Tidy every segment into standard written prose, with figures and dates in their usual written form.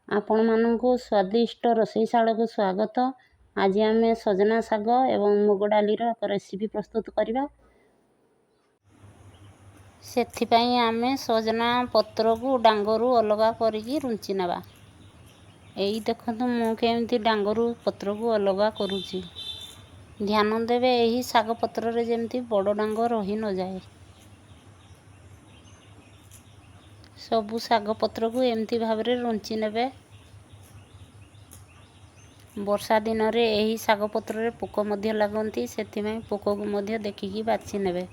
ଆପଣମାନଙ୍କୁ ସ୍ୱାଦିଷ୍ଟ ରୋଷେଇଶାଳାକୁ ସ୍ୱାଗତ। ଆଜି ଆମେ ସଜନା ଶାଗ ଏବଂ ମୁଗ ଡାଲିର ଏକ ରେସିପି ପ୍ରସ୍ତୁତ କରିବା। ସେଥିପାଇଁ ଆମେ ସଜନା ପତ୍ରକୁ ଡାଙ୍ଗରୁ ଅଲଗା କରିକି ରୁଞ୍ଚି ନେବା। ଏଇ ଦେଖନ୍ତୁ ମୁଁ କେମିତି ଡାଙ୍ଗରୁ ପତ୍ରକୁ ଅଲଗା କରୁଛି। ଧ୍ୟାନ ଦେବେ ଏହି ଶାଗ ପତ୍ରରେ ଯେମିତି ବଡ଼ ଡାଙ୍ଗ ରହି ନଯାଏ। ସବୁ ଶାଗ ପତ୍ରକୁ ଏମିତି ଭାବରେ ରୁଞ୍ଚି ନେବେ। ବର୍ଷା ଦିନରେ ଏହି ଶାଗ ପତ୍ରରେ ପୋକ ମଧ୍ୟ ଲାଗନ୍ତି, ସେଥିପାଇଁ ପୋକକୁ ମଧ୍ୟ ଦେଖିକି ବାଛି ନେବେ।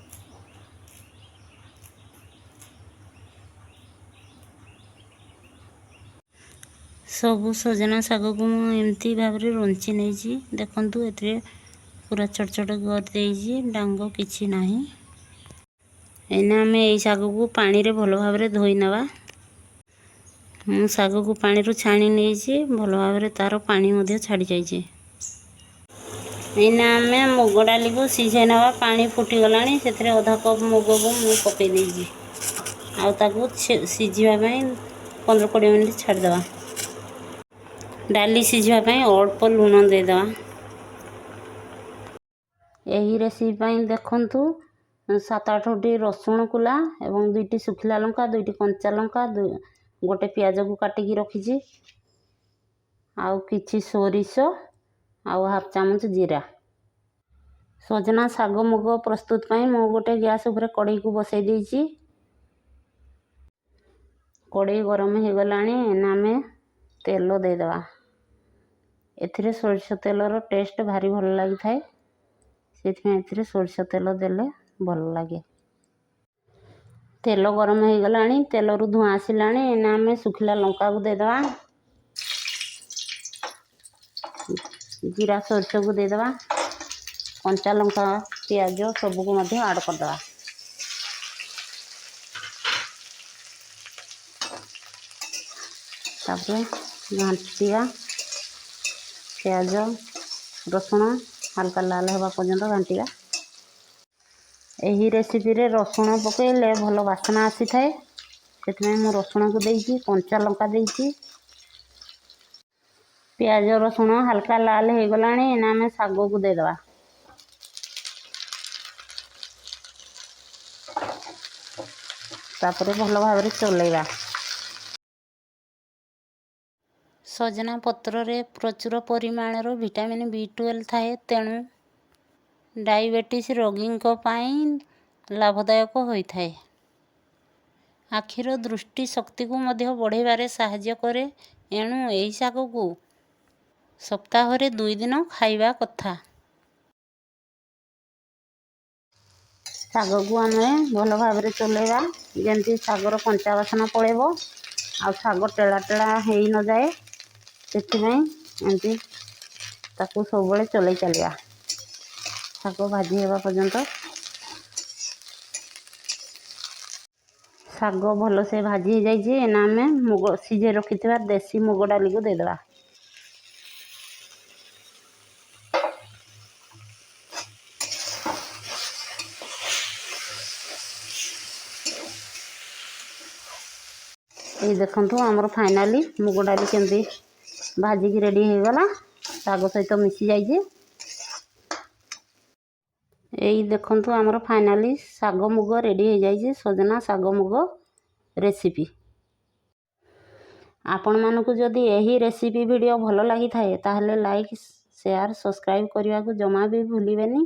ସବୁ ସଜନା ଶାଗକୁ ମୁଁ ଏମିତି ଭାବରେ ରୁଞ୍ଚି ନେଇଛି। ଦେଖନ୍ତୁ ଏଥିରେ ପୁରା ଛୋଟ ଛୋଟ କରିଦେଇଛି, ଡାଙ୍ଗ କିଛି ନାହିଁ। ଏଇନା ଆମେ ଏଇ ଶାଗକୁ ପାଣିରେ ଭଲ ଭାବରେ ଧୋଇ ନେବା। ମୁଁ ଶାଗକୁ ପାଣିରୁ ଛାଣି ନେଇଛି, ଭଲ ଭାବରେ ତାର ପାଣି ମଧ୍ୟ ଛାଡ଼ି ଯାଇଛି। ଏଇନା ଆମେ ମୁଗ ଡାଲିକୁ ସିଝାଇ ନେବା। ପାଣି ଫୁଟିଗଲାଣି, ସେଥିରେ ଅଧା କପ୍ ମୁଗକୁ ମୁଁ ପକାଇ ଦେଇଛି। ଆଉ ତାକୁ ସିଝିବା ପାଇଁ 15-20 ମିନିଟ୍ ଛାଡ଼ିଦେବା। ଡାଲି ସିଝିବା ପାଇଁ ଅଳ୍ପ ଲୁଣ ଦେଇଦେବା। ଏହି ରେସିପି ପାଇଁ ଦେଖନ୍ତୁ 7-8ଟି ରସୁଣ କୁଲା ଏବଂ 2ଟି ଶୁଖିଲା ଲଙ୍କା, 2ଟି କଞ୍ଚା ଲଙ୍କା, ଗୋଟେ ପିଆଜକୁ କାଟିକି ରଖିଛି, ଆଉ କିଛି ସୋରିଷ ଆଉ ହାଫ୍ ଚାମଚ ଜିରା। ସଜନା ଶାଗ ମୁଗ ପ୍ରସ୍ତୁତ ପାଇଁ ମୁଁ ଗୋଟେ ଗ୍ୟାସ୍ ଉପରେ କଡ଼େଇକୁ ବସାଇ ଦେଇଛି। କଡ଼େଇ ଗରମ ହୋଇଗଲାଣି, ଏଇନା ଆମେ ତେଲ ଦେଇଦେବା। ଏଥିରେ ସୋରିଷ ତେଲର ଟେଷ୍ଟ ଭାରି ଭଲ ଲାଗିଥାଏ, ସେଥିପାଇଁ ଏଥିରେ ସୋରିଷ ତେଲ ଦେଲେ ଭଲ ଲାଗେ। ତେଲ ଗରମ ହୋଇଗଲାଣି, ତେଲରୁ ଧୂଆଁ ଆସିଲାଣି, ଏଇନା ଆମେ ଶୁଖିଲା ଲଙ୍କାକୁ ଦେଇଦେବା। ଜିରା ସୋରିଷକୁ ଦେଇଦେବା। କଞ୍ଚା ଲଙ୍କା, ପିଆଜ ସବୁକୁ ମଧ୍ୟ ଆଡ଼୍ କରିଦେବା। ତାପରେ ଘାଣ୍ଟିବା। ପିଆଜ ରସୁଣ ହାଲକା ଲାଲ ହେବା ପର୍ଯ୍ୟନ୍ତ ଘାଣ୍ଟିବା। ଏହି ରେସିପିରେ ରସୁଣ ପକାଇଲେ ଭଲ ବାସ୍ନା ଆସିଥାଏ, ସେଥିପାଇଁ ମୁଁ ରସୁଣକୁ ଦେଇଛି, କଞ୍ଚା ଲଙ୍କା ଦେଇଛି। ପିଆଜ ରସୁଣ ହାଲକା ଲାଲ ହୋଇଗଲାଣି, ଏଇନା ଆମେ ଶାଗକୁ ଦେଇଦେବା। ତାପରେ ଭଲ ଭାବରେ ଚଲେଇବା। ସଜନା ପତ୍ରରେ ପ୍ରଚୁର ପରିମାଣର ଭିଟାମିନ୍ B12 ଥାଏ, ତେଣୁ ଡାଇବେଟିସ୍ ରୋଗୀଙ୍କ ପାଇଁ ଲାଭଦାୟକ ହୋଇଥାଏ। ଆଖିର ଦୃଷ୍ଟି ଶକ୍ତିକୁ ମଧ୍ୟ ବଢ଼ାଇବାରେ ସାହାଯ୍ୟ କରେ, ଏଣୁ ଏହି ଶାଗକୁ ସପ୍ତାହରେ 2 ଦିନ ଖାଇବା କଥା। ଶାଗକୁ ଆମେ ଭଲ ଭାବରେ ଚଲେଇବା, ଯେମିତି ଶାଗର କଞ୍ଚା ବାସ୍ନା ପଳେଇବ ଆଉ ଶାଗ ଟେଳା ଟେଳା ହେଇ ନଯାଏ, ସେଥିପାଇଁ ଏମିତି ତାକୁ ସବୁବେଳେ ଚଲେଇ ଚାଲିବା ଶାଗ ଭାଜି ହେବା ପର୍ଯ୍ୟନ୍ତ। ଶାଗ ଭଲସେ ଭାଜି ହେଇଯାଇଛି, ଏଇନା ଆମେ ମୁଗ ସିଝେଇ ରଖିଥିବା ଦେଶୀ ମୁଗ ଡାଲିକୁ ଦେଇଦେବା। এই ଦେଖନ୍ତୁ ଆମର ଫାଇନାଲି ମୁଗ ଡାଲି କେମିତି ଭାଜିକି ରେଡ଼ି ହେଇଗଲା, ଶାଗ ସହିତ ମିଶି ଯାଇଛି। এই ଦେଖନ୍ତୁ ଆମର ଫାଇନାଲି ଶାଗ ମୁଗ ରେଡ଼ି ହେଇଯାଇଛି, ସଜନା ଶାଗ ମୁଗ ରେସିପି। ଆପଣମାନଙ୍କୁ ଯଦି ଏହି ରେସିପି ଭିଡ଼ିଓ ଭଲ ଲାଗିଥାଏ, ତାହେଲେ ଲାଇକ୍, ସେୟାର, ସବସ୍କ୍ରାଇବ୍ କରିବାକୁ ଜମା ବି ଭୁଲିବେନି।